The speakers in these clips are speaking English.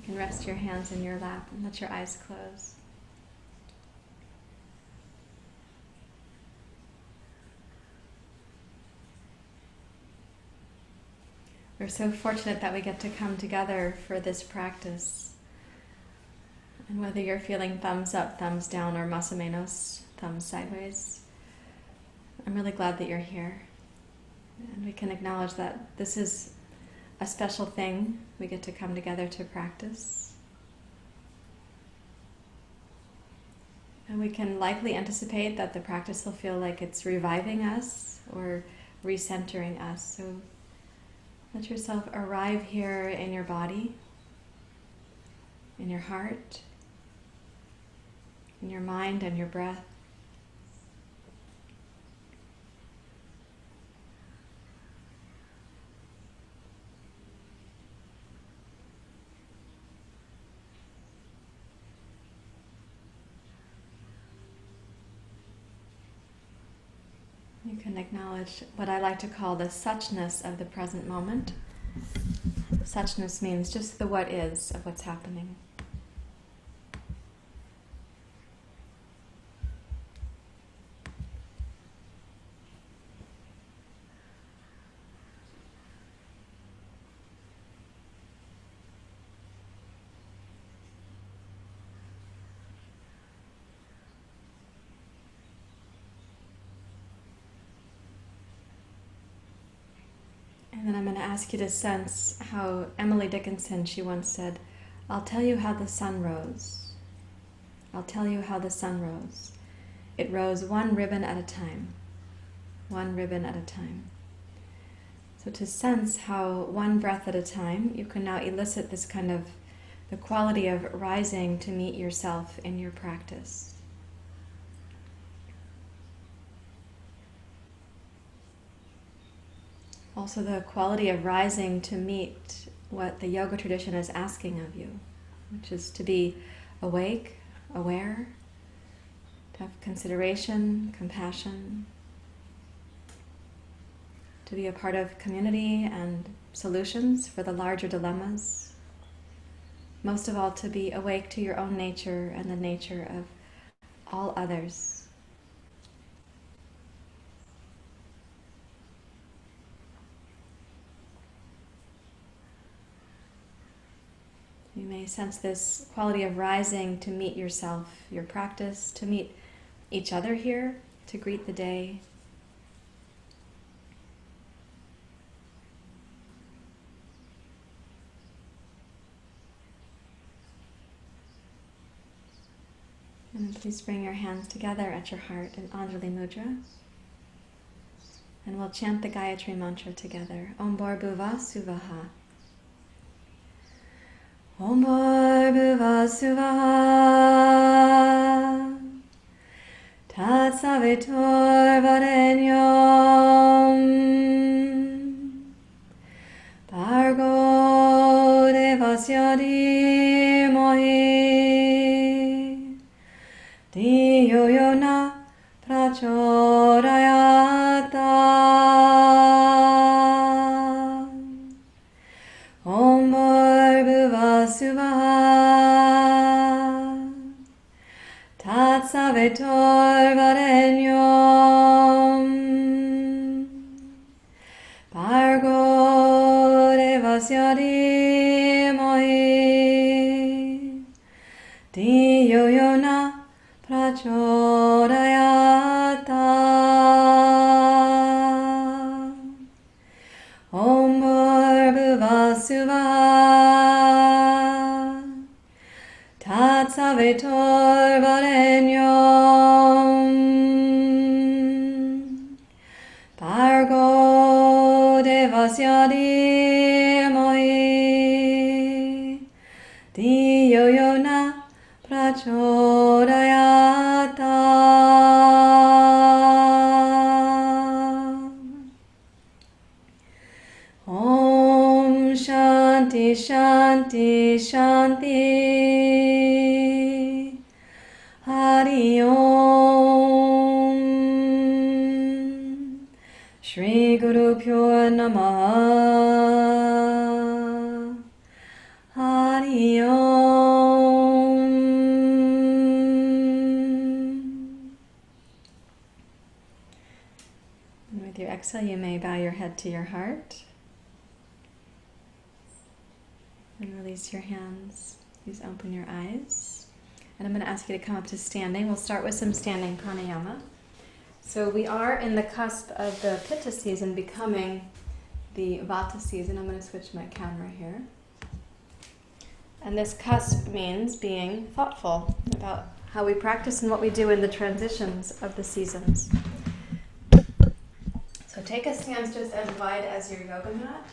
You can rest your hands in your lap and let your eyes close. We're so fortunate that we get to come together for this practice. And whether you're feeling thumbs up, thumbs down, or más o menos, thumbs sideways, I'm really glad that you're here. And we can acknowledge that this is a special thing. We get to come together to practice. And we can likely anticipate that the practice will feel like it's reviving us or recentering us. So let yourself arrive here in your body, in your heart, in your mind and your breath. You can acknowledge what I like to call the suchness of the present moment. Suchness means just the what is of what's happening. And then I'm going to ask you to sense how Emily Dickinson, she once said, "I'll tell you how the sun rose. I'll tell you how the sun rose. It rose one ribbon at a time. One ribbon at a time." So to sense how one breath at a time, you can now elicit this kind of the quality of rising to meet yourself in your practice. Also the quality of rising to meet what the yoga tradition is asking of you, which is to be awake, aware, to have consideration, compassion, to be a part of community and solutions for the larger dilemmas. Most of all, to be awake to your own nature and the nature of all others. You may sense this quality of rising to meet yourself, your practice, to meet each other here, to greet the day. And please bring your hands together at your heart in Anjali Mudra. And we'll chant the Gayatri mantra together. Om Bhurrbhuva Suvaha. Om Bhurrbhuva Suvaha. Tat Savitur Varenyam. Bhargo Devasya Dhimahi. Dhiyo yo na prachodayata. Om Bhurrbhuva Suvaha. Tat Savitur Varenyam. Bhargo Devasya Dhimahi. Dhiyo yo na prachodayata. Om Bhurrbhuva Suvaha. Tat Savitur Varenyam. Bhargo Devasya Dhimahi. Dhiyo yo na prachodayata. Om Shanti Shanti Shanti. Hari Om. Shri Guru Pyo Namaha. Hari Om. And with your exhale, you may bow your head to your heart. And release your hands. Please open your eyes. And I'm going to ask you to come up to standing. We'll start with some standing pranayama. So we are in the cusp of the Pitta season becoming the Vata season. I'm going to switch my camera here. And this cusp means being thoughtful about how we practice and what we do in the transitions of the seasons. So take a stance just as wide as your yoga mat,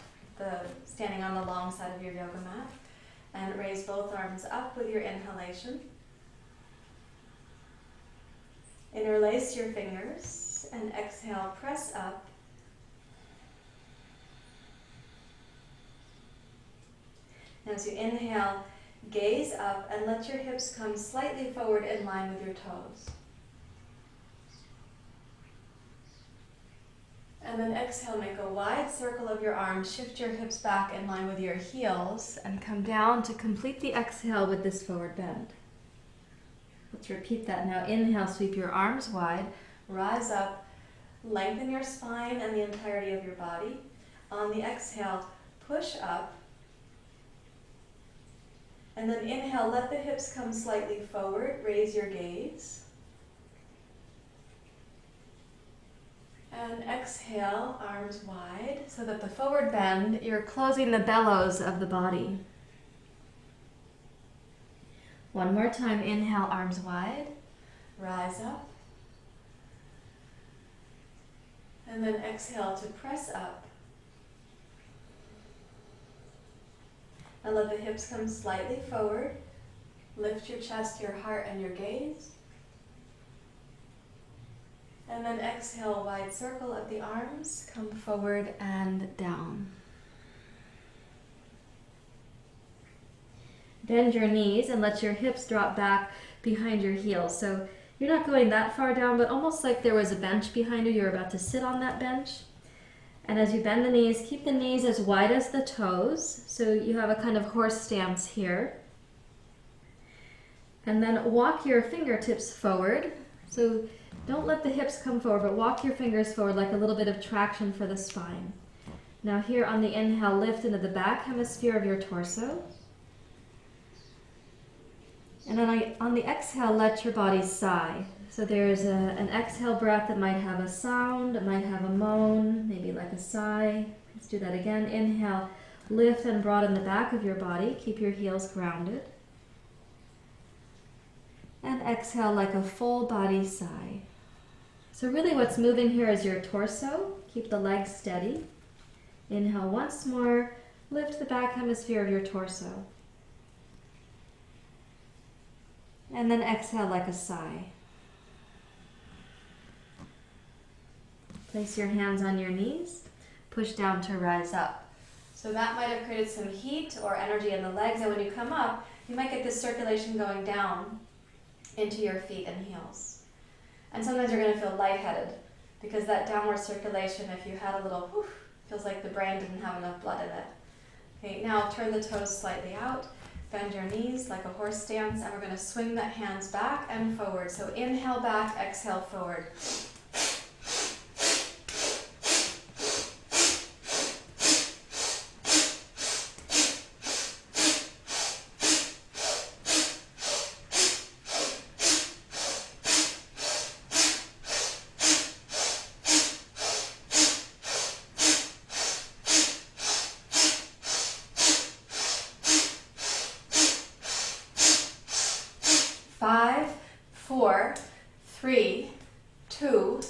standing on the long side of your yoga mat, and raise both arms up with your inhalation. Interlace your fingers and exhale, press up. As you inhale, gaze up and let your hips come slightly forward in line with your toes. And then exhale, make a wide circle of your arms, shift your hips back in line with your heels, and come down to complete the exhale with this forward bend. Let's repeat that now. Inhale, sweep your arms wide, rise up, lengthen your spine and the entirety of your body. On the exhale, push up. And then inhale, let the hips come slightly forward, raise your gaze. And exhale, arms wide, so that the forward bend, you're closing the bellows of the body. One more time, inhale, arms wide, rise up. And then exhale to press up. And let the hips come slightly forward. Lift your chest, your heart, and your gaze. And then exhale, wide circle of the arms, come forward and down. Bend your knees and let your hips drop back behind your heels. So you're not going that far down, but almost like there was a bench behind you. You're about to sit on that bench. And as you bend the knees, keep the knees as wide as the toes. So you have a kind of horse stance here. And then walk your fingertips forward. So don't let the hips come forward, but walk your fingers forward like a little bit of traction for the spine. Now here on the inhale, lift into the back hemisphere of your torso. And then on the exhale, let your body sigh. So there's an exhale breath that might have a sound, it might have a moan, maybe like a sigh. Let's do that again. Inhale, lift and broaden the back of your body. Keep your heels grounded. And exhale like a full body sigh. So really what's moving here is your torso. Keep the legs steady. Inhale once more, lift the back hemisphere of your torso. And then exhale like a sigh. Place your hands on your knees. Push down to rise up. So that might have created some heat or energy in the legs, and when you come up, you might get this circulation going down into your feet and heels. And sometimes you're going to feel lightheaded because that downward circulation, if you had a little whoosh, feels like the brain didn't have enough blood in it. Okay, now turn the toes slightly out. Bend your knees like a horse stance, and we're going to swing the hands back and forward. So inhale back, exhale forward. Five, four, three, two,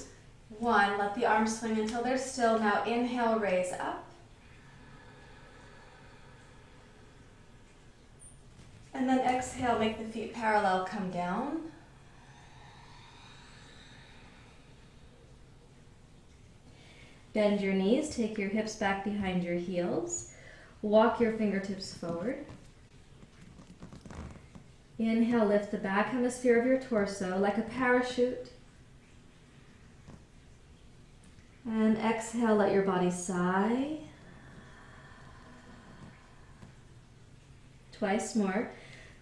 one. Let the arms swing until they're still. Now inhale, raise up. And then exhale, make the feet parallel, come down. Bend your knees, take your hips back behind your heels. Walk your fingertips forward. Inhale, lift the back hemisphere of your torso like a parachute. And exhale, let your body sigh. Twice more.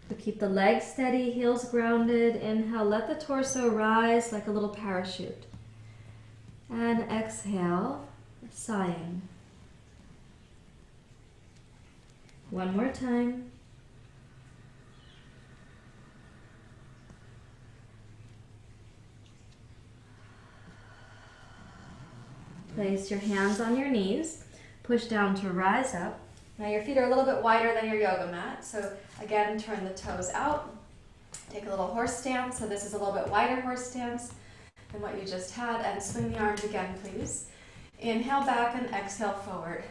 So keep the legs steady, heels grounded. Inhale, let the torso rise like a little parachute. And exhale, sighing. One more time. Place your hands on your knees. Push down to rise up. Now your feet are a little bit wider than your yoga mat. So again, turn the toes out. Take a little horse stance. So this is a little bit wider horse stance than what you just had. And swing the arms again, please. Inhale back and exhale forward.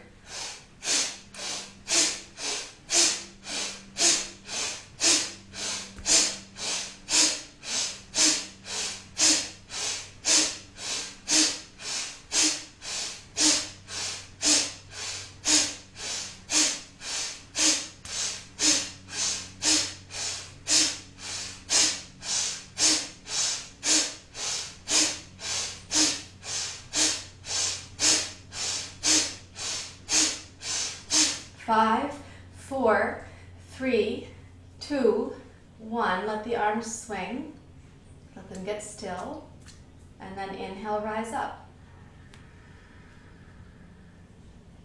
5, 4, 3, 2, 1. Let the arms swing. Let them get still. And then inhale, rise up.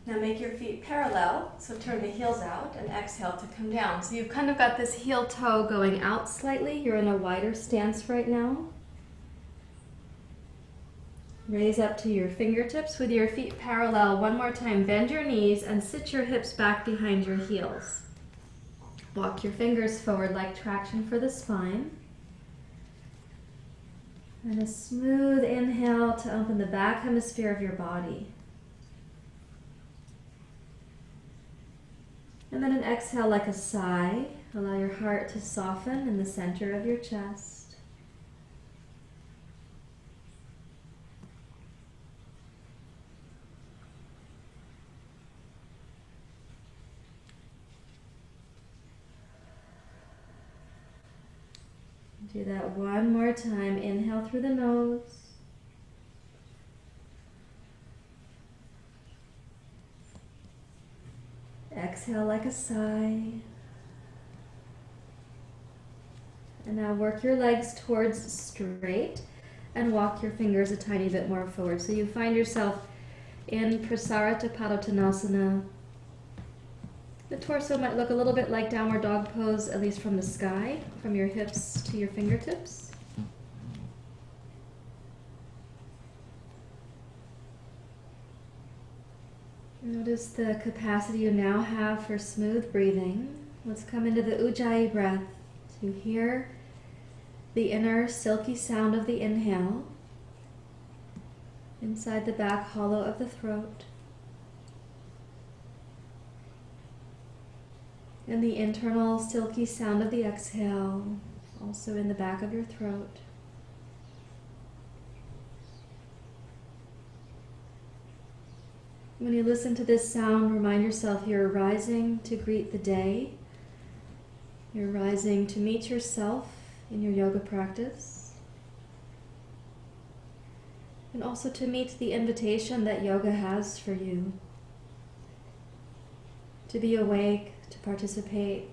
Now make your feet parallel, so turn the heels out and exhale to come down. So you've kind of got this heel toe going out slightly. You're in a wider stance right now. Raise up to your fingertips with your feet parallel. One more time, bend your knees and sit your hips back behind your heels. Walk your fingers forward like traction for the spine. And a smooth inhale to open the back hemisphere of your body. And then an exhale like a sigh. Allow your heart to soften in the center of your chest. Do that one more time. Inhale through the nose. Exhale like a sigh. And now work your legs towards straight and walk your fingers a tiny bit more forward. So you find yourself in Prasarita Padottanasana. The torso might look a little bit like downward dog pose, at least from the sky, from your hips to your fingertips. Notice the capacity you now have for smooth breathing. Let's come into the Ujjayi breath to hear the inner silky sound of the inhale inside the back hollow of the throat. And the internal silky sound of the exhale, also in the back of your throat. When you listen to this sound, remind yourself you're rising to greet the day. You're rising to meet yourself in your yoga practice. And also to meet the invitation that yoga has for you. To be awake, to participate,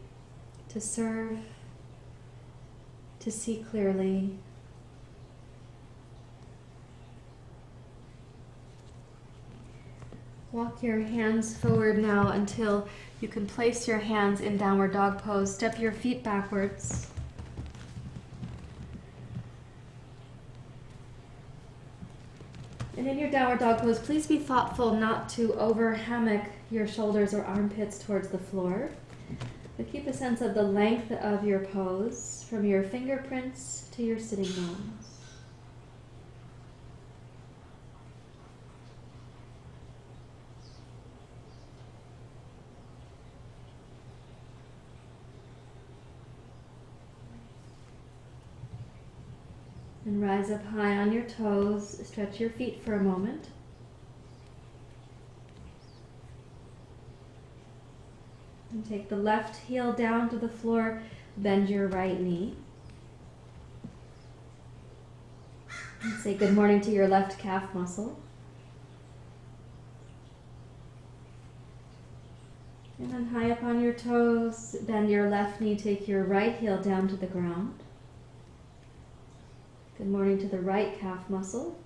to serve, to see clearly. Walk your hands forward now until you can place your hands in downward dog pose. Step your feet backwards. And in your downward dog pose, please be thoughtful not to over hammock your shoulders or armpits towards the floor, but keep a sense of the length of your pose from your fingerprints to your sitting bones. And rise up high on your toes, stretch your feet for a moment. And take the left heel down to the floor, bend your right knee. And say good morning to your left calf muscle. And then high up on your toes, bend your left knee, take your right heel down to the ground. Good morning to the right calf muscle.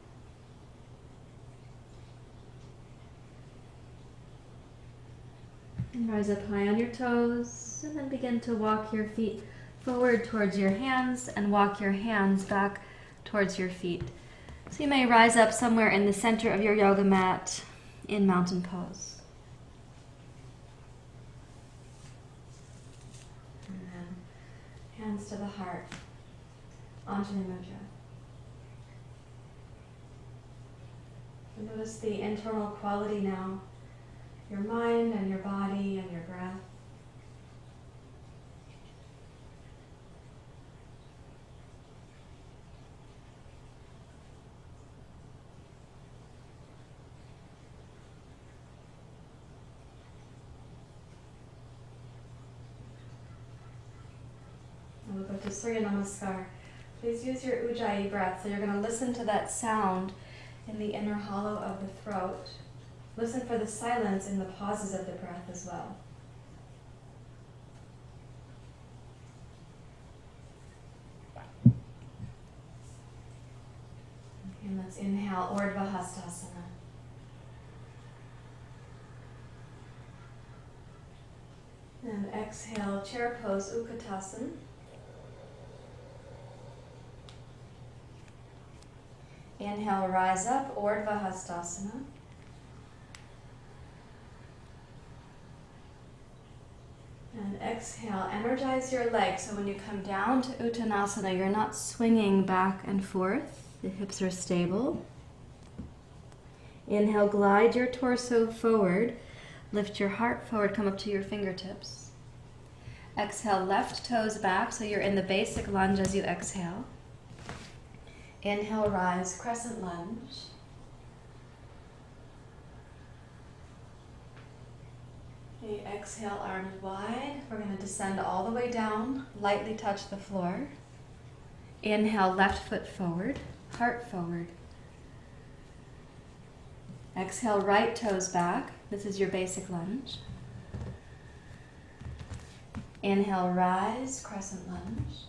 And rise up high on your toes, and then begin to walk your feet forward towards your hands and walk your hands back towards your feet. So you may rise up somewhere in the center of your yoga mat in mountain pose. And then hands to the heart, Anjali Mudra. And notice the internal quality now, your mind and your body and your breath. And we'll go to Surya Namaskar. Please use your Ujjayi breath. So you're going to listen to that sound in the inner hollow of the throat. Listen for the silence in the pauses of the breath as well. And let's inhale, Urdhva Hastasana. And exhale, chair pose, Utkatasana. Inhale, rise up, Urdhva Hastasana. And exhale, energize your legs. So when you come down to Uttanasana, you're not swinging back and forth. The hips are stable. Inhale, glide your torso forward. Lift your heart forward, come up to your fingertips. Exhale, left toes back, so you're in the basic lunge as you exhale. Inhale, rise, crescent lunge. Okay, exhale, arms wide. We're going to descend all the way down, lightly touch the floor. Inhale, left foot forward, heart forward. Exhale, right toes back. This is your basic lunge. Inhale, rise, crescent lunge.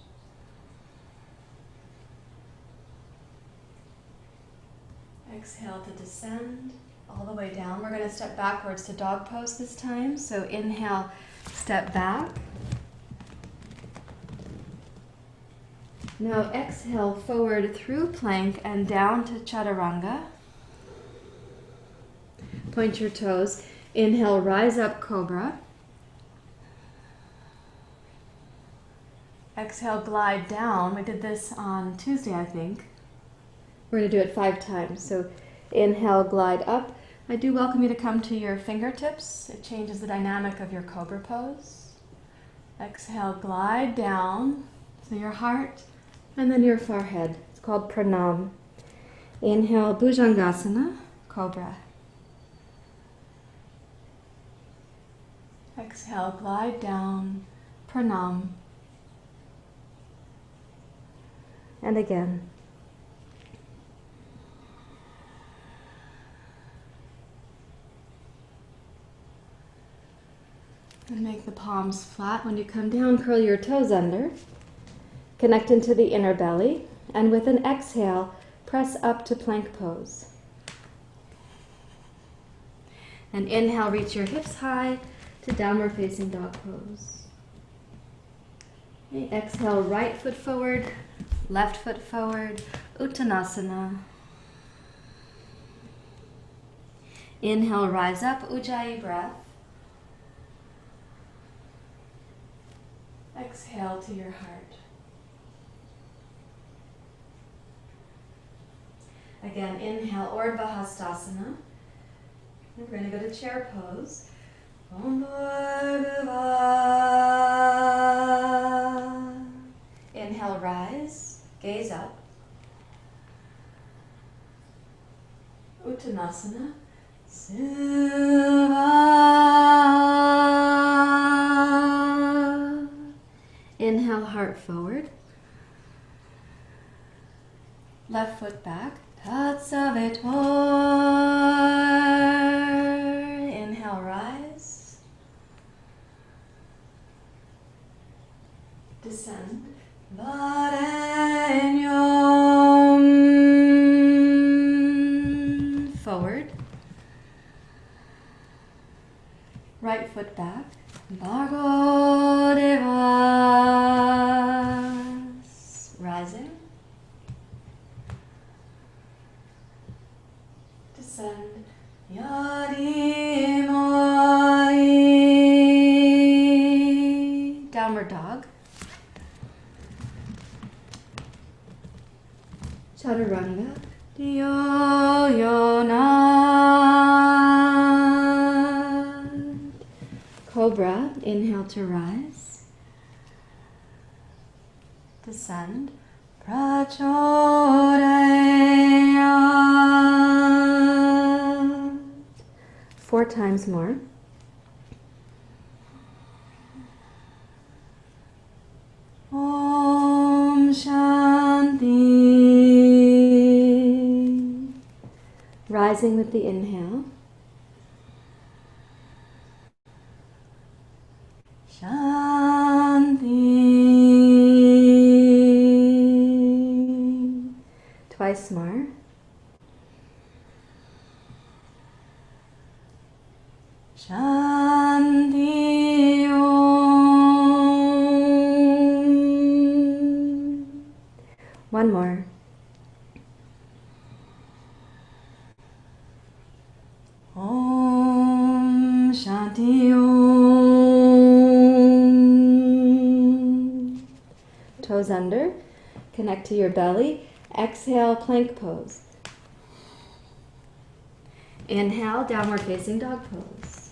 Exhale to descend all the way down. We're going to step backwards to dog pose this time. So inhale, step back. Now exhale forward through plank and down to chaturanga. Point your toes. Inhale, rise up, cobra. Exhale, glide down. We did this on Tuesday, I think. We're going to do it 5 times. So inhale, glide up. I do welcome you to come to your fingertips. It changes the dynamic of your cobra pose. Exhale, glide down. So your heart and then your forehead. It's called pranam. Inhale, bhujangasana, cobra. Exhale, glide down, pranam. And again. And make the palms flat. When you come down, curl your toes under. Connect into the inner belly. And with an exhale, press up to plank pose. And inhale, reach your hips high to downward facing dog pose. Okay, exhale, right foot forward, left foot forward, Uttanasana. Inhale, rise up, Ujjayi breath. Exhale to your heart. Again, inhale, Urdhva Hastasana. We're going to go to chair pose. Om Bhargava. Inhale, rise, gaze up. Uttanasana. Siva. Inhale, heart forward. Left foot back. Tatsavitor. Inhale, rise. Descend. Varenyom. Forward. Right foot back. Bhargo Devas. Rising. Descend. Yadi Mai. Downward dog. Chaturanga. Dio Yona. Cobra. Inhale to rise. Descend. Prachodaya. 4 times more. Om Shanti. Rising with the inhale. Shanti. Twice more. Shanti Om. One more. Om Shanti Om. Toes under. Connect to your belly. Exhale, plank pose. Inhale, downward facing dog pose.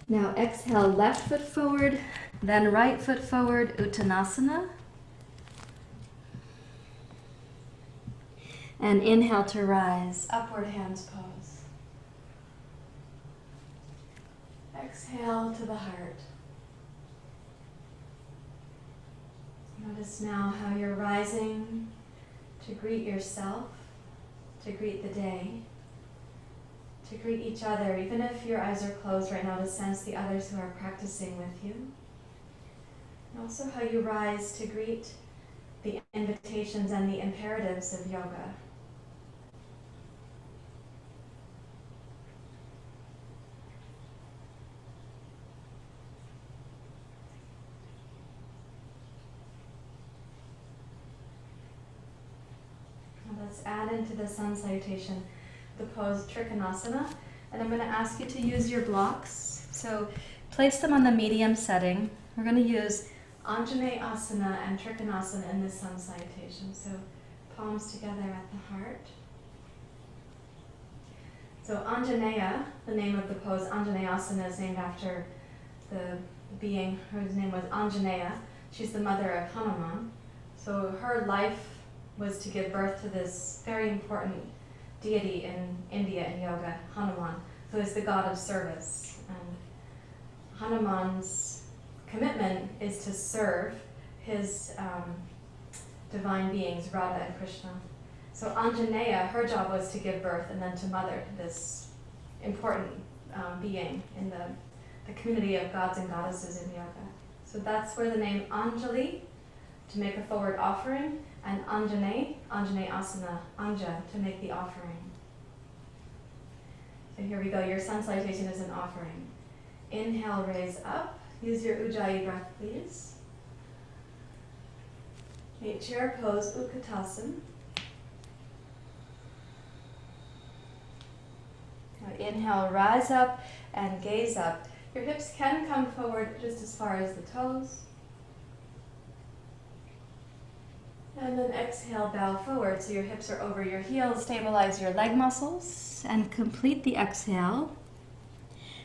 Now exhale, left foot forward, then right foot forward, Uttanasana. And inhale to rise, upward hands pose. Exhale to the heart. Notice now how you're rising to greet yourself, to greet the day, to greet each other, even if your eyes are closed right now, to sense the others who are practicing with you. And also how you rise to greet the invitations and the imperatives of yoga. Let's add into the sun salutation the pose Trikonasana, and I'm going to ask you to use your blocks. So place them on the medium setting. We're going to use Anjaneyasana and Trikonasana in this sun salutation. So palms together at the heart. So Anjaneya, the name of the pose, Anjaneyasana, is named after the being whose name was Anjaneya. She's the mother of Hanuman. So her life was to give birth to this very important deity in India in yoga, Hanuman, who is the god of service. And Hanuman's commitment is to serve his divine beings, Radha and Krishna. So Anjaneya, her job was to give birth and then to mother this important being in the community of gods and goddesses in yoga. So that's where the name Anjali, to make a forward offering, and Anjaneyasana, Anja, to make the offering. So here we go, your sun salutation is an offering. Inhale, raise up. Use your Ujjayi breath, please. Okay, chair pose, Utkatasana. Now inhale, rise up and gaze up. Your hips can come forward just as far as the toes. And then exhale, bow forward so your hips are over your heels. Stabilize your leg muscles and complete the exhale.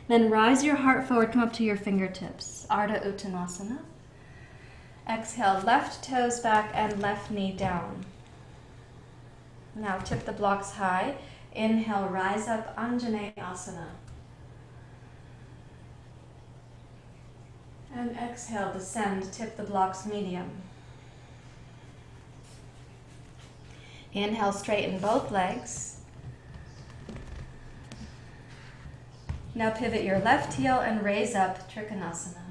Then rise your heart forward, come up to your fingertips. Ardha Uttanasana. Exhale, left toes back and left knee down. Now tip the blocks high. Inhale, rise up, Anjaneyasana. And exhale, descend, tip the blocks medium. Inhale, straighten both legs. Now pivot your left heel and raise up, Trikonasana.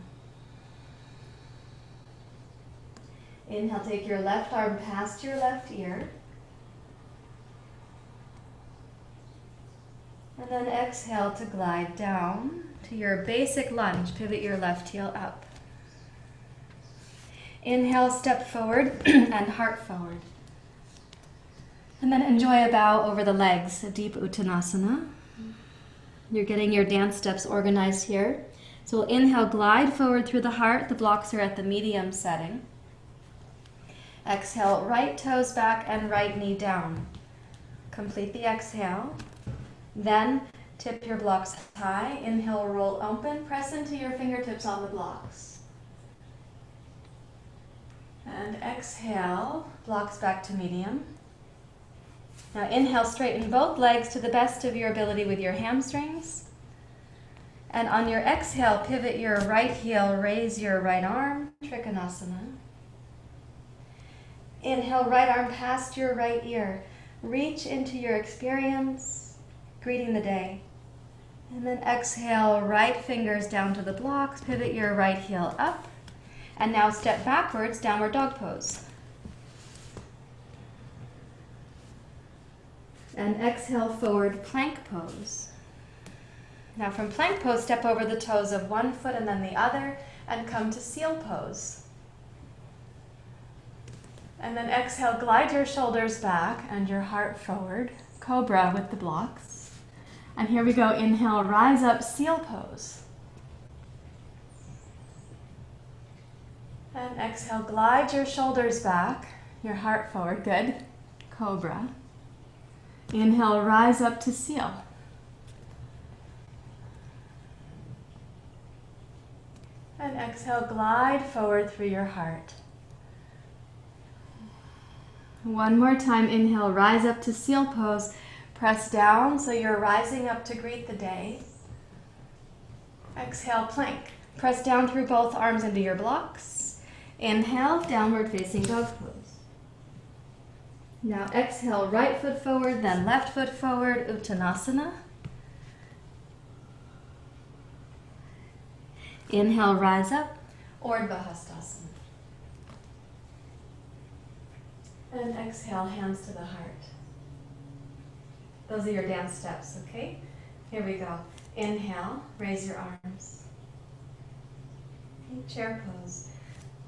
Inhale, take your left arm past your left ear. And then exhale to glide down to your basic lunge. Pivot your left heel up. Inhale, step forward and heart forward. And then enjoy a bow over the legs, a deep Uttanasana. You're getting your dance steps organized here. So we'll inhale, glide forward through the heart. The blocks are at the medium setting. Exhale, right toes back and right knee down. Complete the exhale. Then tip your blocks high. Inhale, roll open. Press into your fingertips on the blocks. And exhale, blocks back to medium. Now inhale, straighten both legs to the best of your ability with your hamstrings. And on your exhale, pivot your right heel, raise your right arm, Trikonasana. Inhale, right arm past your right ear. Reach into your experience, greeting the day. And then exhale, right fingers down to the blocks, pivot your right heel up. And now step backwards, downward dog pose. And exhale, forward plank pose. Now from plank pose, step over the toes of one foot and then the other, and come to seal pose. And then exhale, glide your shoulders back and your heart forward, cobra with the blocks. And here we go, inhale, rise up, seal pose. And exhale, glide your shoulders back, your heart forward, good, cobra. Inhale, rise up to seal. And exhale, glide forward through your heart. One more time, inhale, rise up to seal pose. Press down so you're rising up to greet the day. Exhale, plank. Press down through both arms into your blocks. Inhale, downward facing dog pose. Now exhale, right foot forward, then left foot forward, Uttanasana. Inhale, rise up, Urdhva Hastasana. And exhale, hands to the heart. Those are your dance steps, okay? Here we go. Inhale, raise your arms. Okay, chair pose.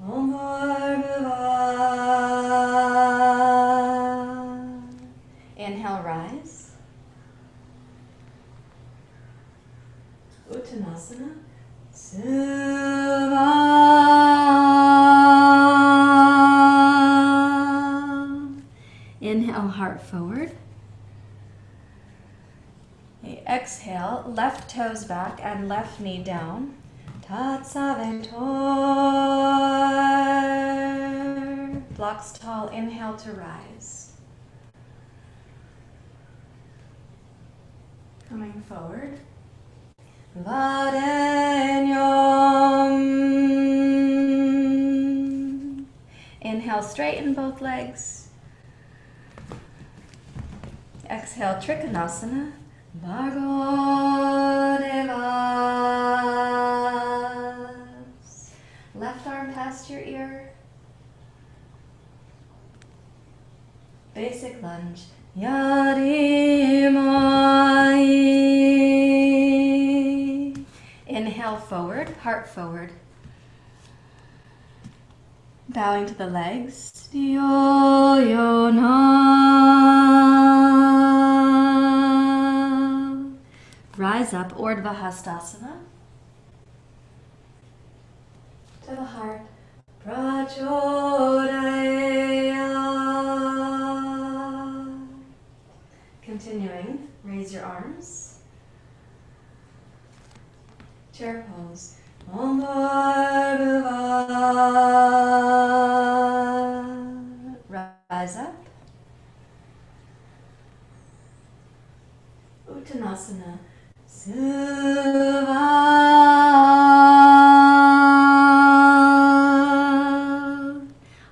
Om Bhurbhuva. Inhale, rise. Uttanasana. Suvha. Inhale, heart forward. Okay, exhale, left toes back and left knee down. Tatsavitor. Blocks tall, inhale to rise. Coming forward. Varenyam. Inhale, straighten both legs. Exhale, Trikonasana. Bhargodevas. Left arm past your ear. Basic lunge. Yadimai. Inhale, forward, heart forward. Bowing to the legs. Dyoyona. Rise up, Urdhva Hastasana. To the heart. Prachodaya. Continuing, raise your arms. Chair pose. Om Bhurbhuva. Rise up. Uttanasana. Suvha.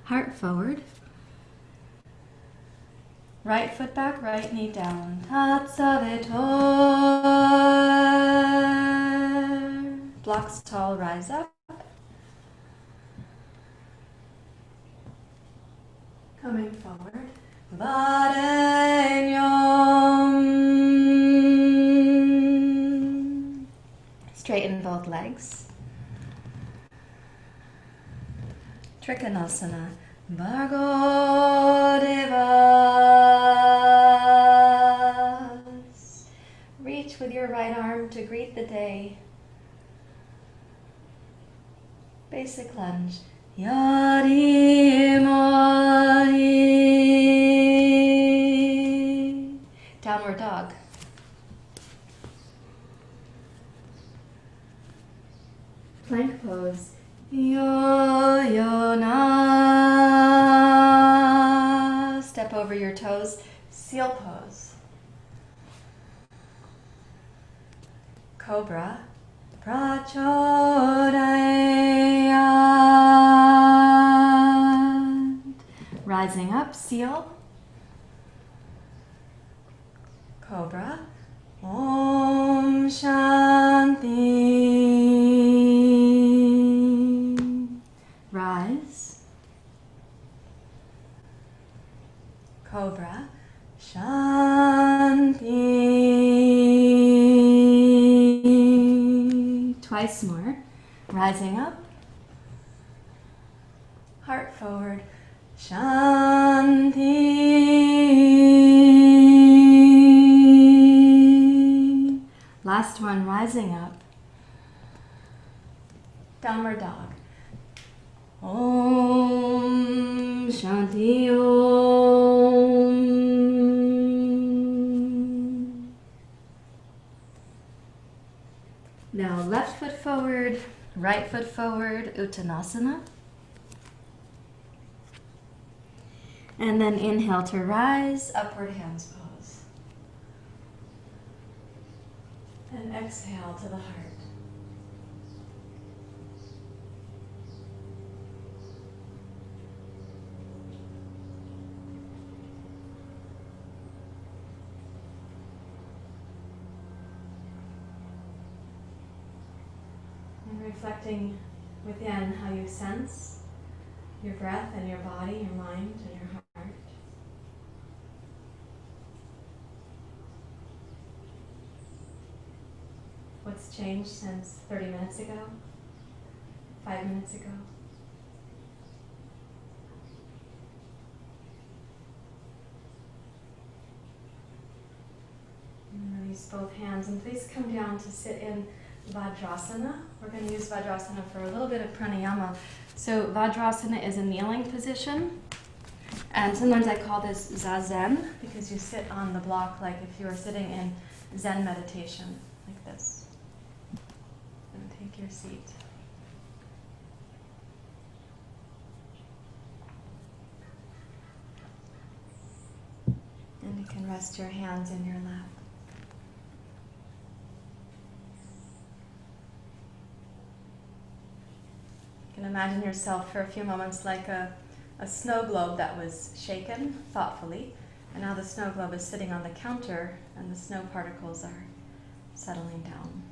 Heart forward. Right foot back, right knee down. Tatsavitor. Blocks tall, rise up. Coming forward. Varenyam. Straighten both legs. Trikonasana. Bhargo Devas. Reach with your right arm to greet the day. Basic lunge. Yadi Mahi. Downward dog. Plank pose. Yo-yo-na. Step over your toes. Seal pose. Cobra. Prachodayat. Rising up, seal. Cobra. Om Shanti. Rise. Cobra. Shanti. Twice more. Rising up. Heart forward. Shanti. Last one, rising up. Downward dog. Om Shanti Om. Now left foot forward, right foot forward, Uttanasana. And then inhale to rise, upward hands pose. And exhale to the heart. And reflecting within how you sense your breath and your body, your mind and your heart. What's changed since 30 minutes ago? 5 minutes ago? And release both hands, and please come down to sit in Vajrasana. We're going to use Vajrasana for a little bit of pranayama. So Vajrasana is a kneeling position, and sometimes I call this Zazen because you sit on the block like if you were sitting in Zen meditation, like this. And take your seat. And you can rest your hands in your lap. You can imagine yourself for a few moments like a snow globe that was shaken thoughtfully, and now the snow globe is sitting on the counter and the snow particles are settling down.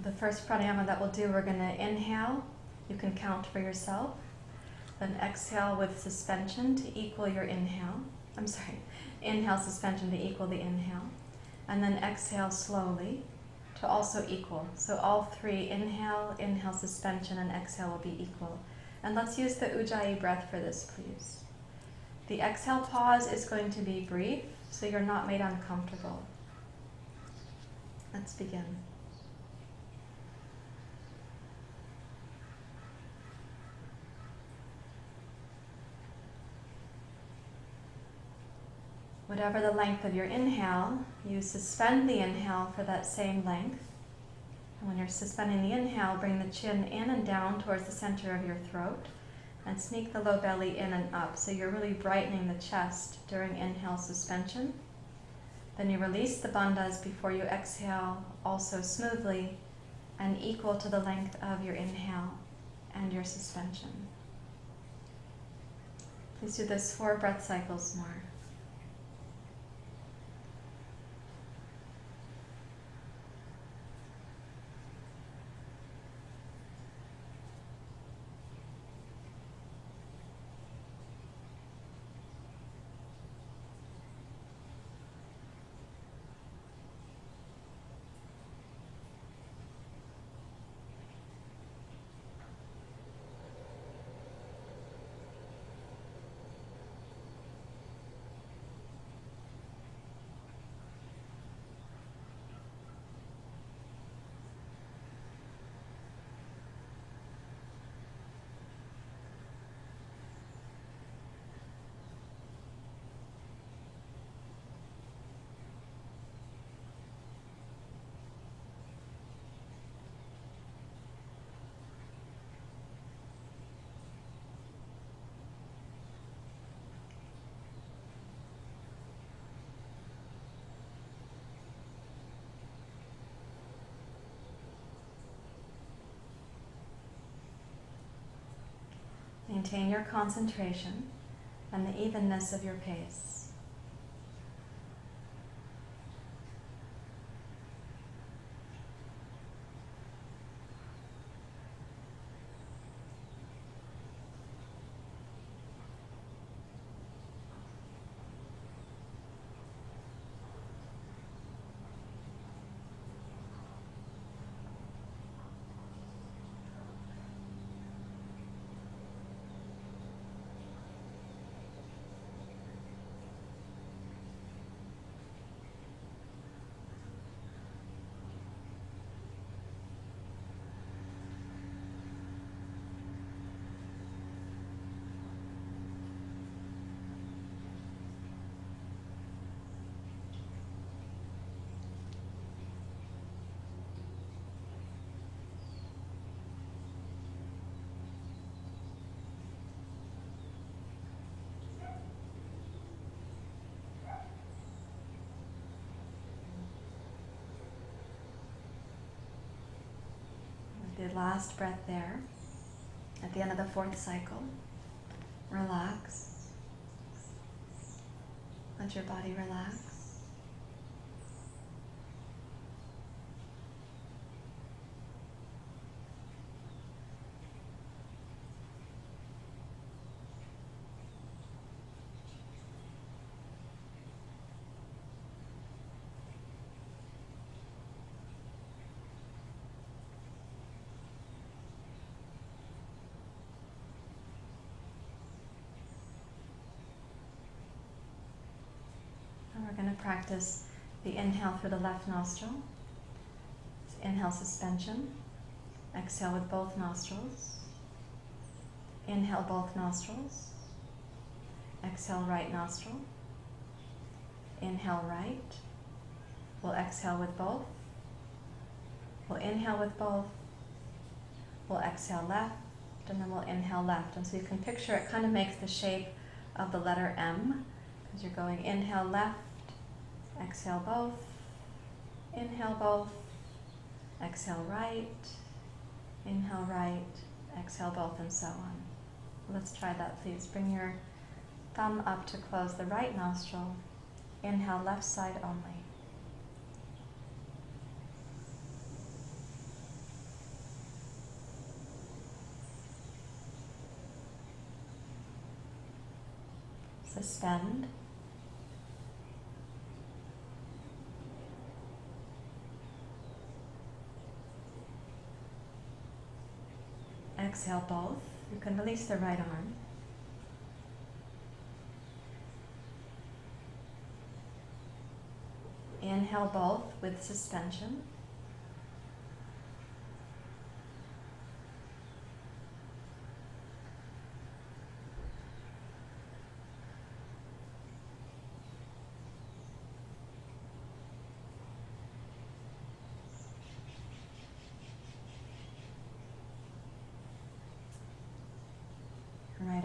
The first pranayama that we'll do, we're going to inhale. You can count for yourself. Then exhale with suspension to equal your inhale. I'm sorry, inhale suspension to equal the inhale. And then exhale slowly to also equal. So all three, inhale, inhale suspension, and exhale will be equal. And let's use the Ujjayi breath for this, please. The exhale pause is going to be brief, so you're not made uncomfortable. Let's begin. Whatever the length of your inhale, you suspend the inhale for that same length. And when you're suspending the inhale, bring the chin in and down towards the center of your throat. And sneak the low belly in and up. So you're really brightening the chest during inhale suspension. Then you release the bandhas before you exhale, also smoothly and equal to the length of your inhale and your suspension. Please do this 4 breath cycles more. Maintain your concentration and the evenness of your pace. The last breath there, at the end of the 4th cycle, relax. Let your body relax. We're going to practice the inhale through the left nostril. Inhale suspension. Exhale with both nostrils. Inhale both nostrils. Exhale right nostril. Inhale right. We'll exhale with both. We'll inhale with both. We'll exhale left, and then we'll inhale left. And so you can picture it kind of makes the shape of the letter M, because you're going inhale left, exhale both, inhale both, exhale right, inhale right, exhale both, and so on. Let's try that, please. Bring your thumb up to close the right nostril. Inhale left side only. Suspend. Exhale both. You can release the right arm. Inhale both with suspension.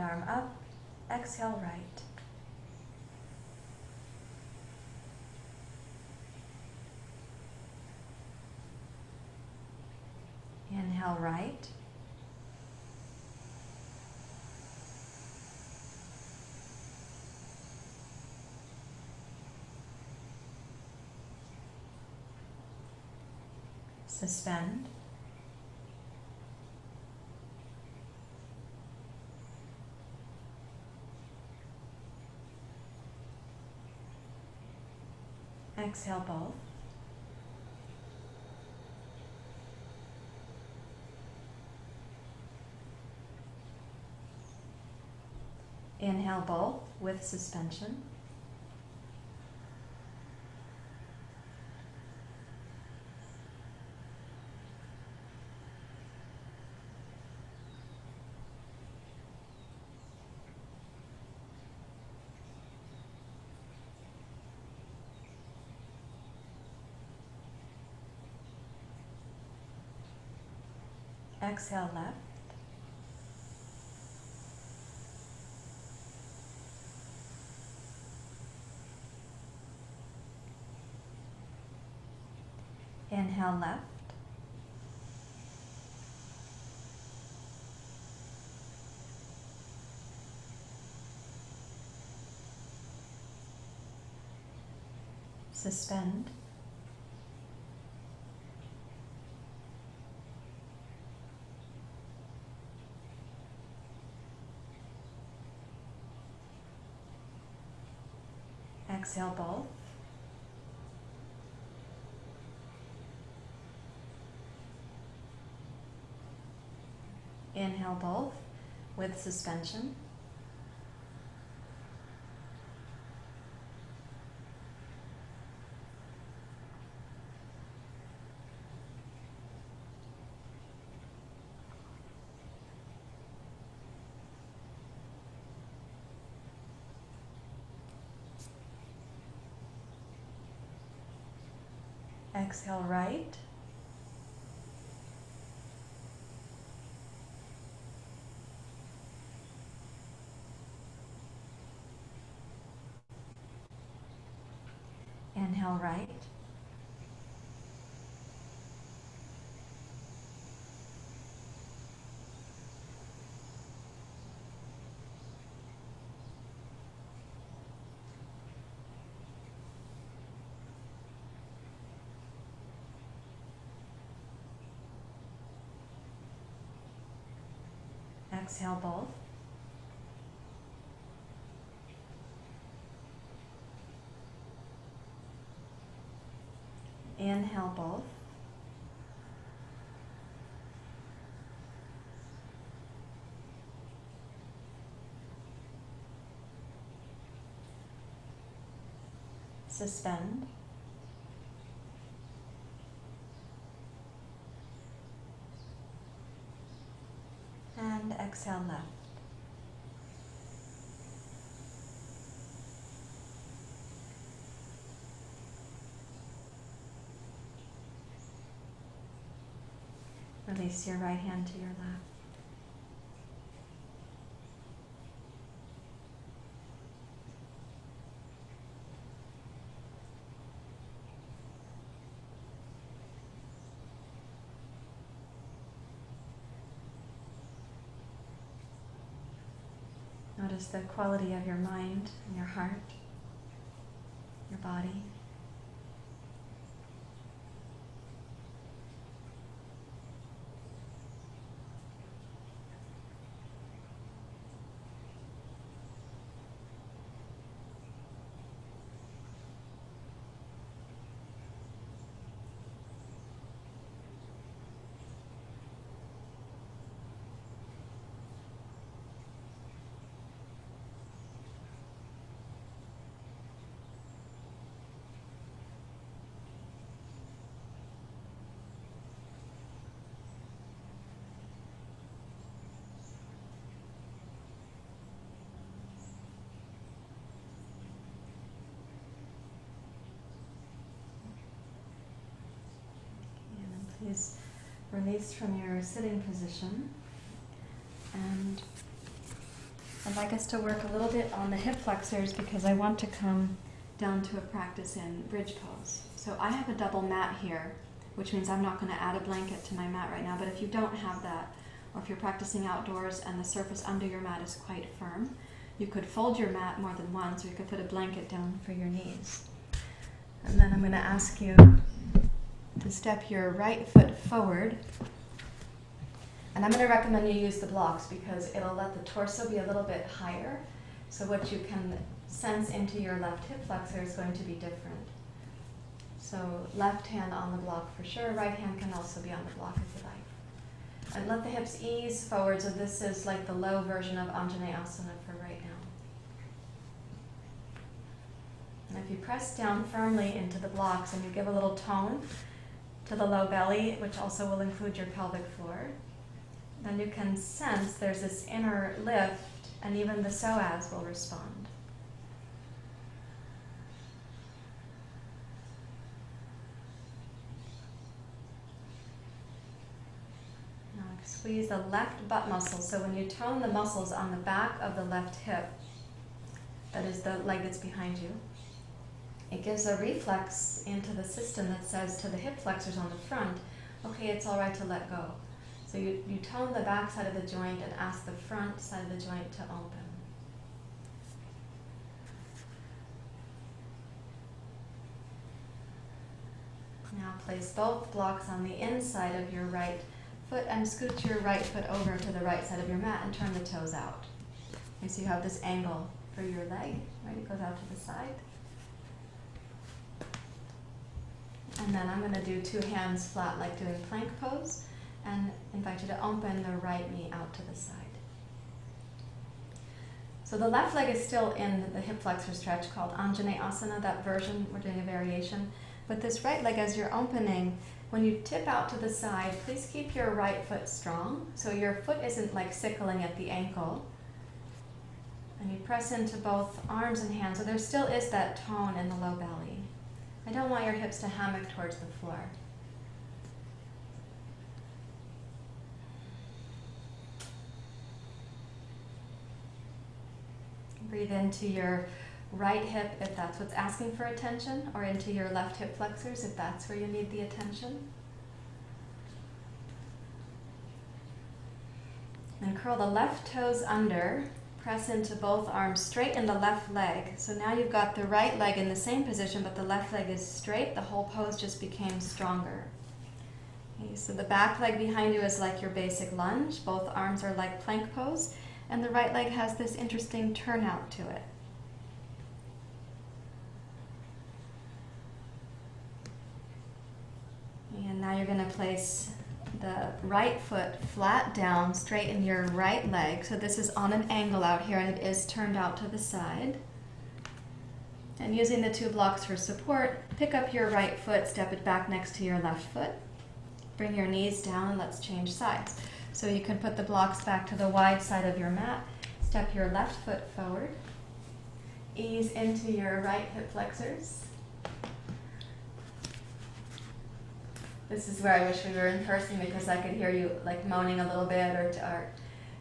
arm up. Exhale, right. Inhale, right. Suspend. Exhale both. Inhale both with suspension. Exhale left. Inhale left. Suspend. Exhale both. Inhale both with suspension. Exhale right. Inhale right. Exhale both. Inhale both. Suspend. And exhale left. Release your right hand to your lap. Notice the quality of your mind and your heart, your body. Please release from your sitting position and I'd like us to work a little bit on the hip flexors because I want to come down to a practice in bridge pose. So I have a double mat here, which means I'm not going to add a blanket to my mat right now, but if you don't have that, or if you're practicing outdoors and the surface under your mat is quite firm, you could fold your mat more than once, or you could put a blanket down for your knees. And then I'm going to ask you to step your right foot forward. And I'm going to recommend you use the blocks because it'll let the torso be a little bit higher. So what you can sense into your left hip flexor is going to be different. So left hand on the block for sure. Right hand can also be on the block if you like. And let the hips ease forward. So this is like the low version of Anjaneyasana for right now. And if you press down firmly into the blocks and you give a little tone to the low belly, which also will include your pelvic floor, then you can sense there's this inner lift, and even the psoas will respond. Now squeeze the left butt muscle. So when you tone the muscles on the back of the left hip, that is the leg that's behind you, it gives a reflex into the system that says to the hip flexors on the front, okay, it's all right to let go. So you tone the back side of the joint and ask the front side of the joint to open. Now place both blocks on the inside of your right foot and scoot your right foot over to the right side of your mat and turn the toes out. Okay, so you have this angle for your leg, right? It goes out to the side. And then I'm going to do two hands flat like doing plank pose, and invite you to open the right knee out to the side. So the left leg is still in the hip flexor stretch called Anjaneyasana, that version, we're doing a variation. But this right leg, as you're opening, when you tip out to the side, please keep your right foot strong, so your foot isn't like sickling at the ankle. And you press into both arms and hands, so there still is that tone in the low belly. I don't want your hips to hammock towards the floor. Breathe into your right hip if that's what's asking for attention, or into your left hip flexors if that's where you need the attention. And curl the left toes under, press into both arms, straighten the left leg. So now you've got the right leg in the same position, but the left leg is straight. The whole pose just became stronger. Okay, so the back leg behind you is like your basic lunge. Both arms are like plank pose. And the right leg has this interesting turnout to it. And now you're going to place the right foot flat down, straighten your right leg. So this is on an angle out here, and it is turned out to the side. And using the two blocks for support, pick up your right foot, step it back next to your left foot. Bring your knees down, and let's change sides. So you can put the blocks back to the wide side of your mat. Step your left foot forward. Ease into your right hip flexors. This is where I wish we were in person because I could hear you like moaning a little bit, or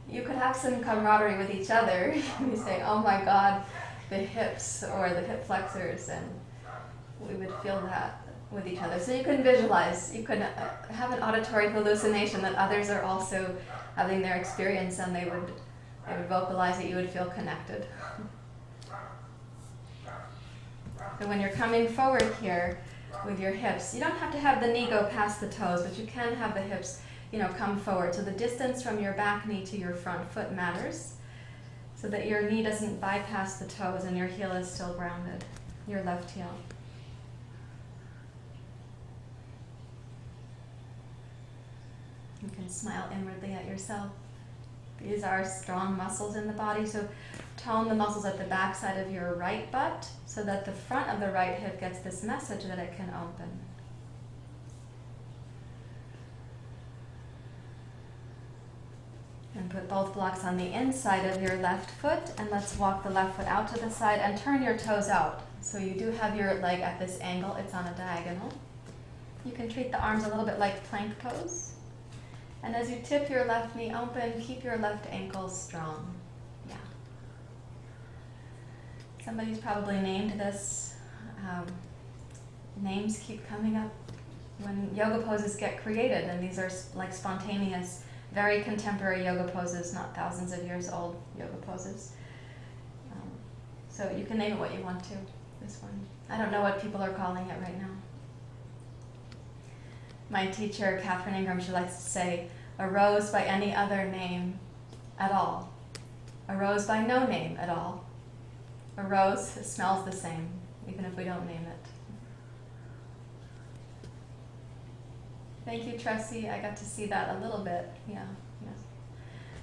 you could have some camaraderie with each other. You say, oh my God, the hips or the hip flexors, and we would feel that with each other. So you can visualize, you could have an auditory hallucination that others are also having their experience, and they would vocalize it, you would feel connected. So when you're coming forward here with your hips, you don't have to have the knee go past the toes, but you can have the hips, come forward. So the distance from your back knee to your front foot matters, so that your knee doesn't bypass the toes and your heel is still grounded, your left heel. You can smile inwardly at yourself. These are strong muscles in the body, so tone the muscles at the back side of your right butt so that the front of the right hip gets this message that it can open. And put both blocks on the inside of your left foot, and let's walk the left foot out to the side and turn your toes out. So you do have your leg at this angle, it's on a diagonal. You can treat the arms a little bit like plank pose. And as you tip your left knee open, keep your left ankle strong. Yeah. Somebody's probably named this. Names keep coming up when yoga poses get created, and these are like spontaneous, very contemporary yoga poses, not thousands of years old yoga poses. So you can name it what you want to, this one. I don't know what people are calling it right now. My teacher, Catherine Ingram, she likes to say, a rose by any other name at all. A rose by no name at all. A rose smells the same, even if we don't name it. Thank you, Tressie. I got to see that a little bit. Yeah. Yes.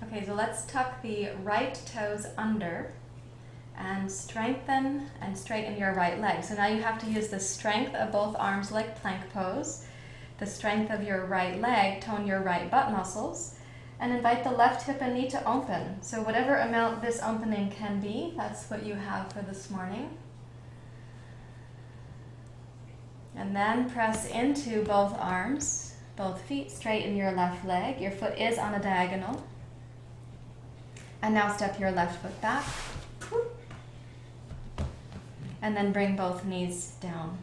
Okay, so let's tuck the right toes under and strengthen and straighten your right leg. So now you have to use the strength of both arms like plank pose, the strength of your right leg, tone your right butt muscles, and invite the left hip and knee to open. So whatever amount this opening can be, that's what you have for this morning. And then press into both arms, both feet, straighten your left leg. Your foot is on a diagonal. And now step your left foot back. And then bring both knees down.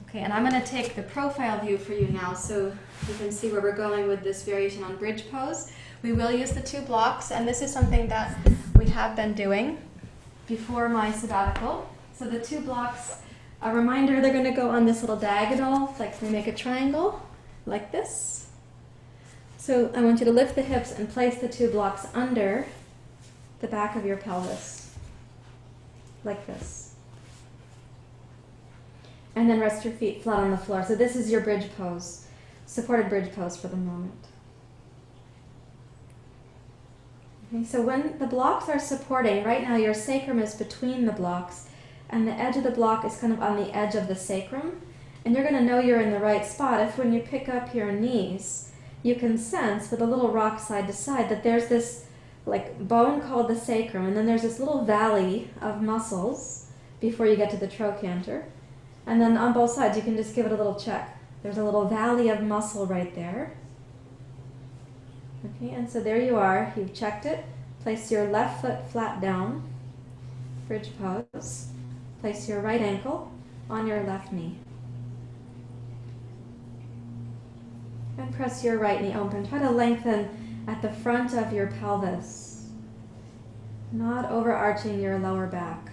Okay, and I'm going to take the profile view for you now so you can see where we're going with this variation on bridge pose. We will use the 2 blocks, and this is something that we have been doing before my sabbatical. So the 2 blocks, a reminder, they're going to go on this little diagonal, like we make a triangle, like this. So I want you to lift the hips and place the 2 blocks under the back of your pelvis, like this. And then rest your feet flat on the floor. So this is your bridge pose, supported bridge pose for the moment. Okay, so when the blocks are supporting, right now your sacrum is between the blocks, and the edge of the block is kind of on the edge of the sacrum. And you're going to know you're in the right spot if when you pick up your knees, you can sense with a little rock side to side that there's this like bone called the sacrum, and then there's this little valley of muscles before you get to the trochanter. And then on both sides, you can just give it a little check. There's a little valley of muscle right there. Okay, and so there you are. You've checked it. Place your left foot flat down, bridge pose. Place your right ankle on your left knee. And press your right knee open. Try to lengthen at the front of your pelvis, not overarching your lower back.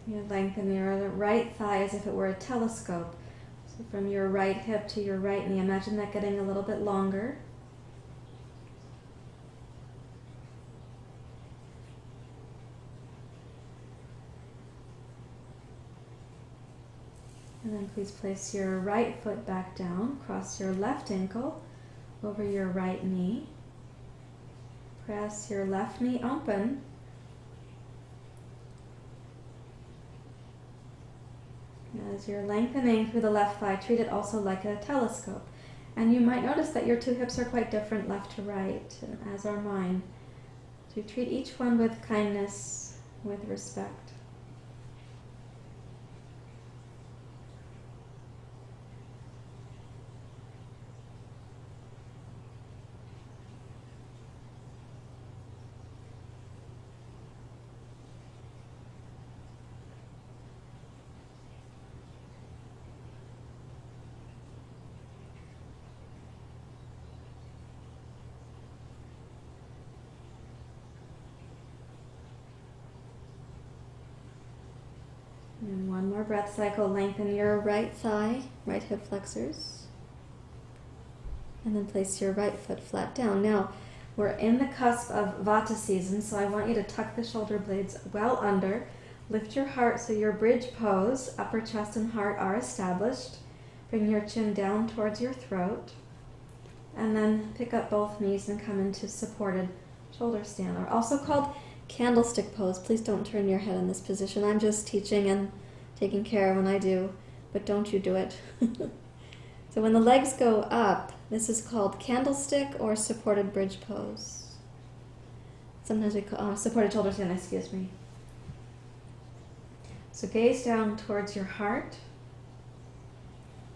You lengthen your right thigh as if it were a telescope. So from your right hip to your right knee, imagine that getting a little bit longer. And then please place your right foot back down, cross your left ankle over your right knee. Press your left knee open. As you're lengthening through the left thigh, treat it also like a telescope. And you might notice that your 2 hips are quite different left to right, as are mine. So treat each one with kindness, with respect. And one more breath cycle. Lengthen your right thigh, right hip flexors. And then place your right foot flat down. Now, we're in the cusp of Vata season, so I want you to tuck the shoulder blades well under. Lift your heart so your bridge pose, upper chest and heart are established. Bring your chin down towards your throat. And then pick up both knees and come into supported shoulder stand, or also called candlestick pose. Please don't turn your head in this position. I'm just teaching and taking care when I do, but don't you do it. So when the legs go up, this is called candlestick or supported bridge pose. Sometimes we call supported shoulder stand, excuse me. So gaze down towards your heart,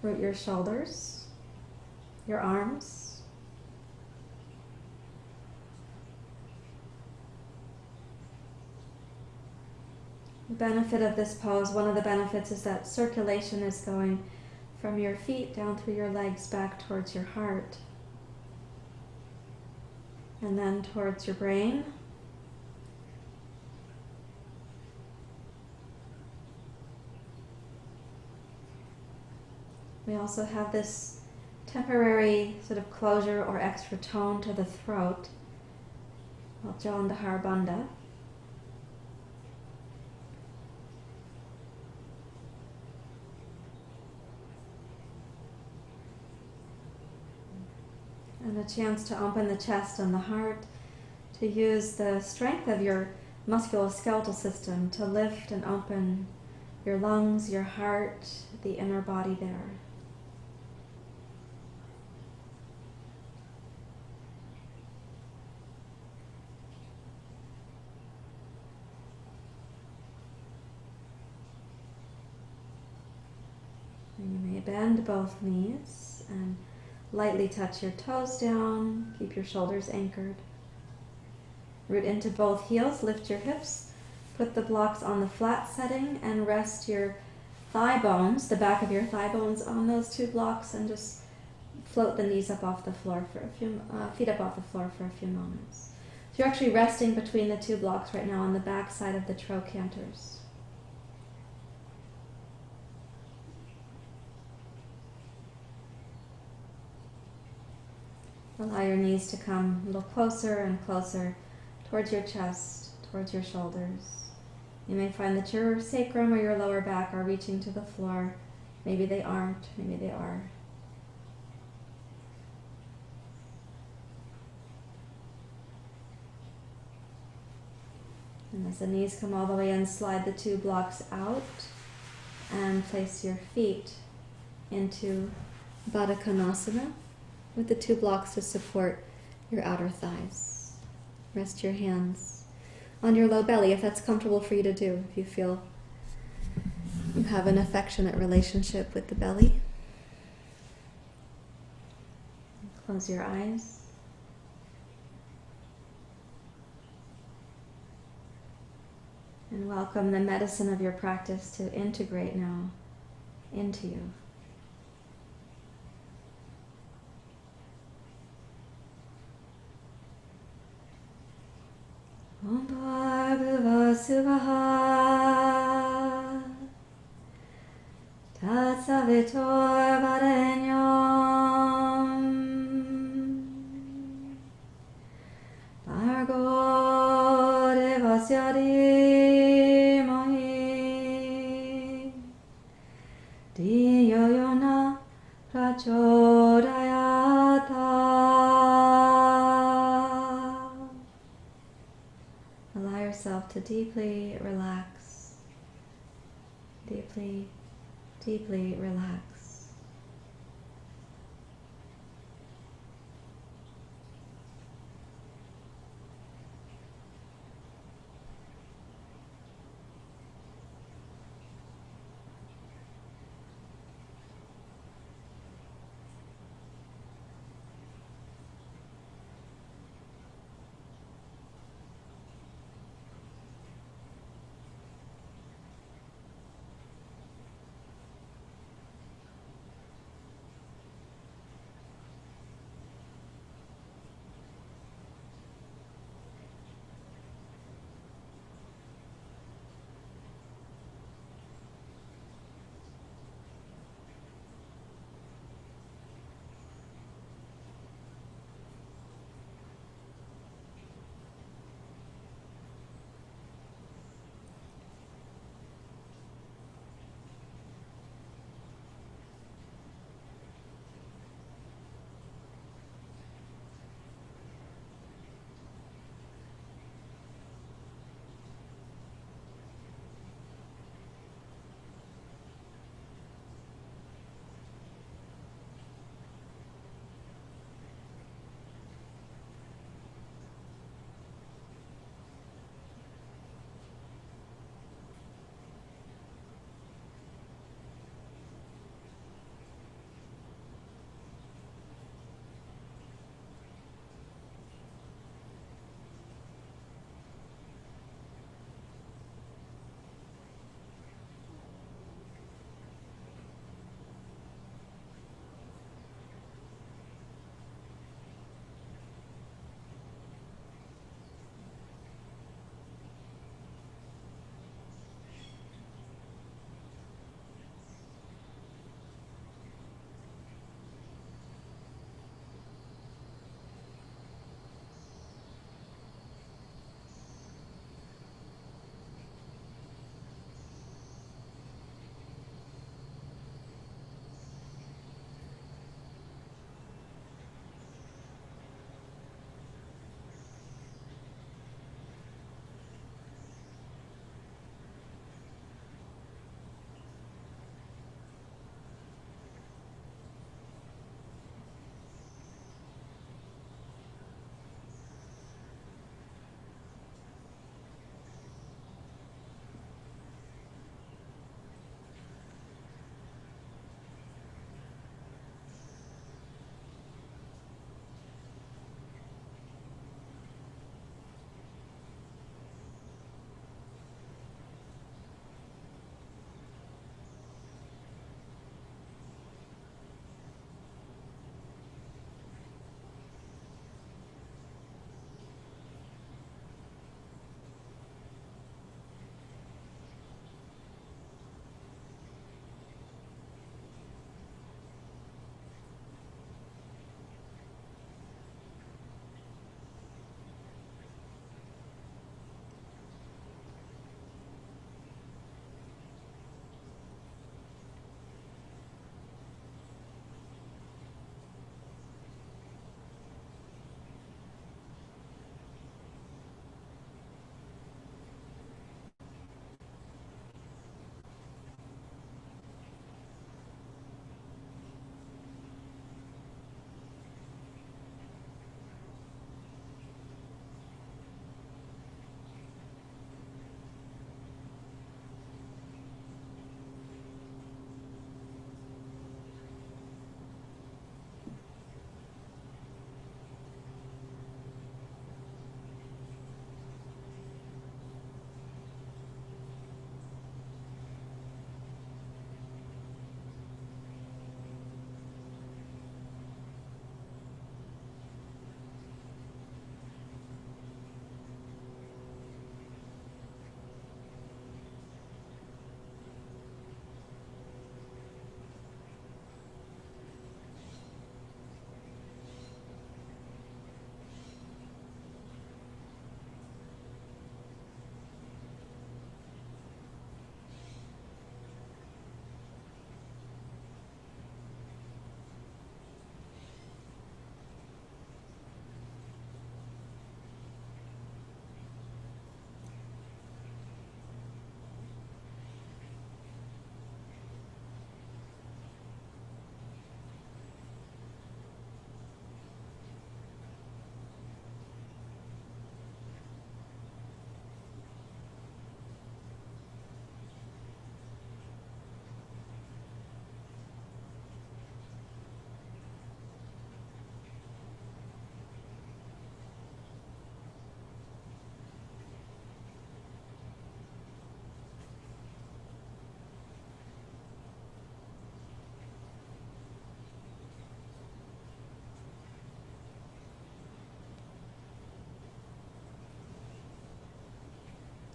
root your shoulders, your arms. The benefit of this pose, one of the benefits is that circulation is going from your feet down through your legs back towards your heart, and then towards your brain. We also have this temporary sort of closure or extra tone to the throat, called Jalandhar Bandha. And a chance to open the chest and the heart, to use the strength of your musculoskeletal system to lift and open your lungs, your heart, the inner body there. And you may bend both knees and lightly touch your toes down. Keep your shoulders anchored. Root into both heels, lift your hips, put the blocks on the flat setting, and rest your thigh bones, the back of your thigh bones, on those two blocks, and just float the knees up off the floor for a few, feet up off the floor for a few moments. So you're actually resting between the two blocks right now on the back side of the trochanters. Allow your knees to come a little closer and closer towards your chest, towards your shoulders. You may find that your sacrum or your lower back are reaching to the floor. Maybe they aren't, maybe they are. And as the knees come all the way in, slide the two blocks out and place your feet into Baddha Konasana, with the two blocks to support your outer thighs. Rest your hands on your low belly if that's comfortable for you to do, if you feel you have an affectionate relationship with the belly. Close your eyes. And welcome the medicine of your practice to integrate now into you. Om Bhagava Suvaha Tat Savitor Varenyam Bhargo Devasya Dhimahi Dhiyo Yona Prachodayata. Allow yourself to deeply relax, deeply, deeply relax.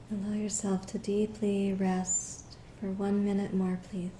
Allow yourself to deeply rest for 1 minute more, please.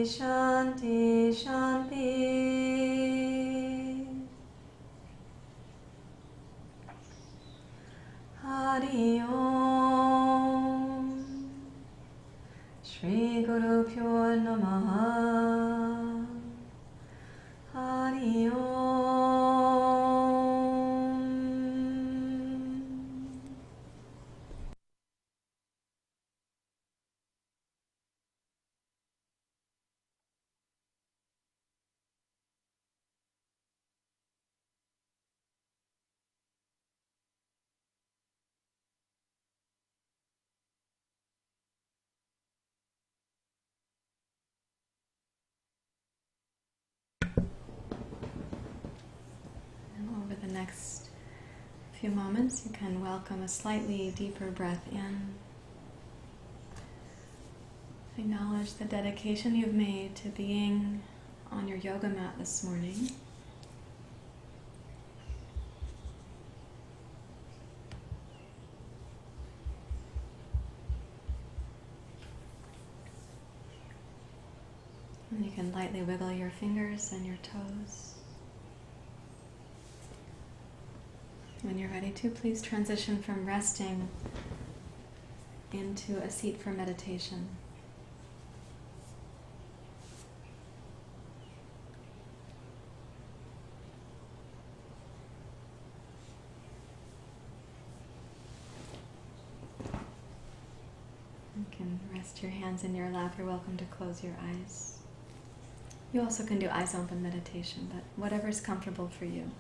Shanti, Shanti. Hari Om. Shri Guru Pyo Namaha. Hari Om. Over the next few moments, you can welcome a slightly deeper breath in. Acknowledge the dedication you've made to being on your yoga mat this morning. And you can lightly wiggle your fingers and your toes. When you're ready to, please transition from resting into a seat for meditation. You can rest your hands in your lap. You're welcome to close your eyes. You also can do eyes open meditation, but whatever's comfortable for you.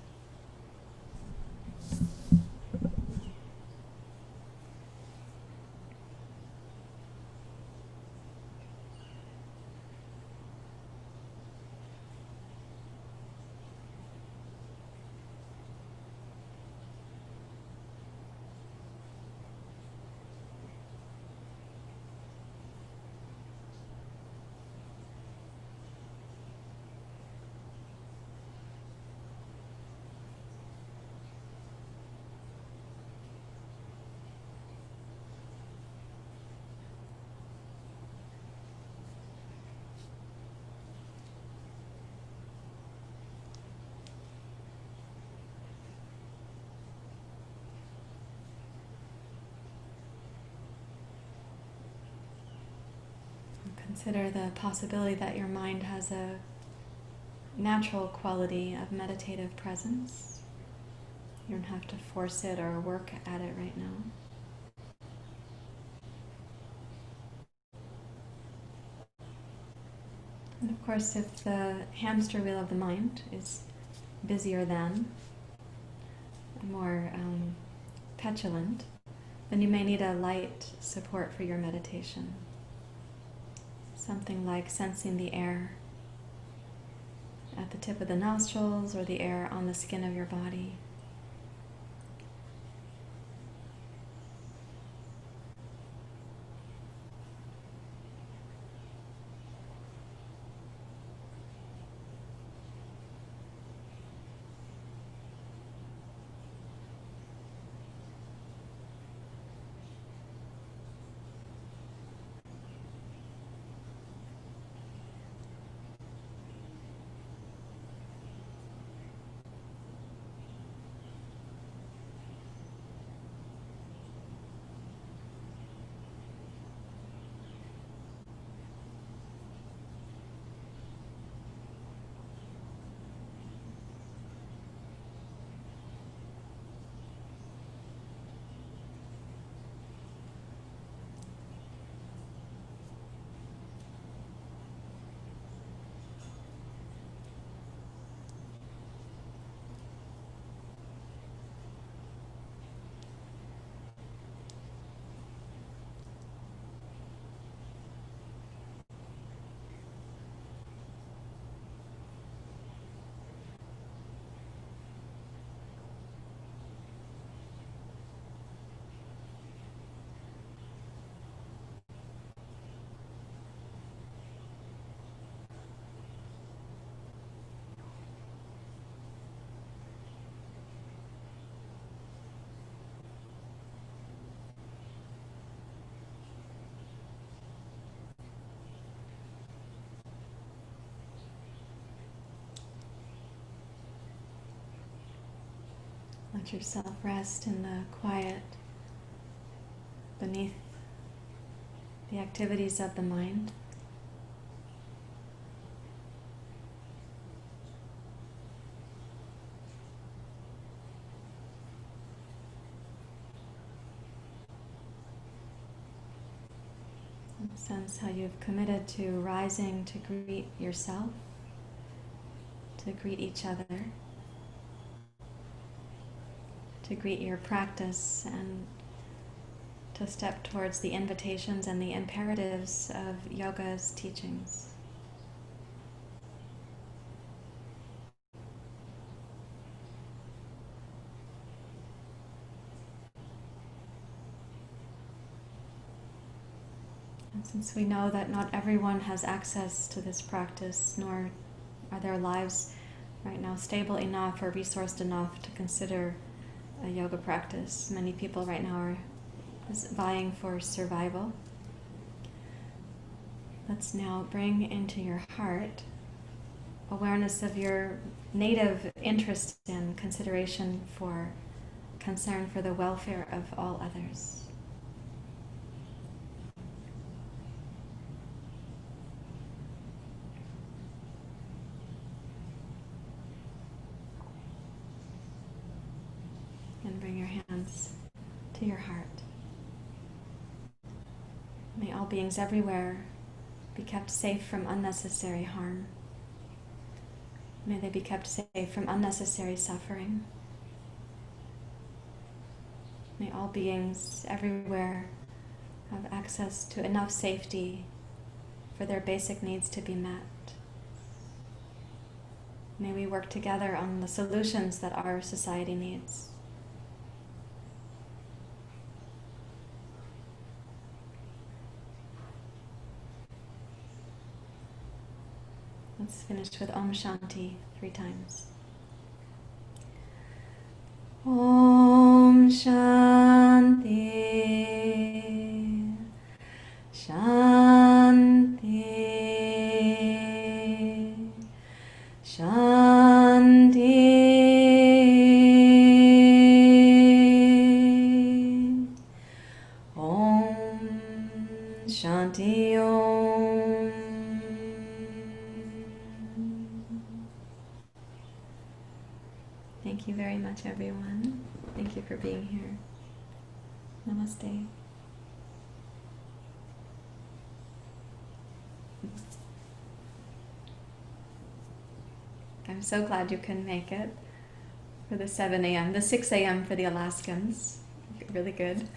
Consider the possibility that your mind has a natural quality of meditative presence. You don't have to force it or work at it right now. And of course, if the hamster wheel of the mind is busier than, more petulant, then you may need a light support for your meditation. Something like sensing the air at the tip of the nostrils or the air on the skin of your body. Let yourself rest in the quiet beneath the activities of the mind. Sense how you've committed to rising to greet yourself, to greet each other, to greet your practice, and to step towards the invitations and the imperatives of yoga's teachings. And since we know that not everyone has access to this practice, nor are their lives right now stable enough or resourced enough to consider a yoga practice, many people right now are vying for survival. Let's now bring into your heart awareness of your native interest in consideration for concern for the welfare of all others. And bring your hands to your heart. May all beings everywhere be kept safe from unnecessary harm. May they be kept safe from unnecessary suffering. May all beings everywhere have access to enough safety for their basic needs to be met. May we work together on the solutions that our society needs. Let's finish with Om Shanti 3 times. Om Shanti, Shanti, Shanti. Om Shanti Om. Thank you very much, everyone. Thank you for being here. Namaste. I'm so glad you can make it for the 7 a.m., the 6 a.m. for the Alaskans. Really good.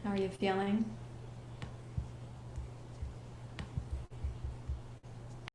How are you feeling?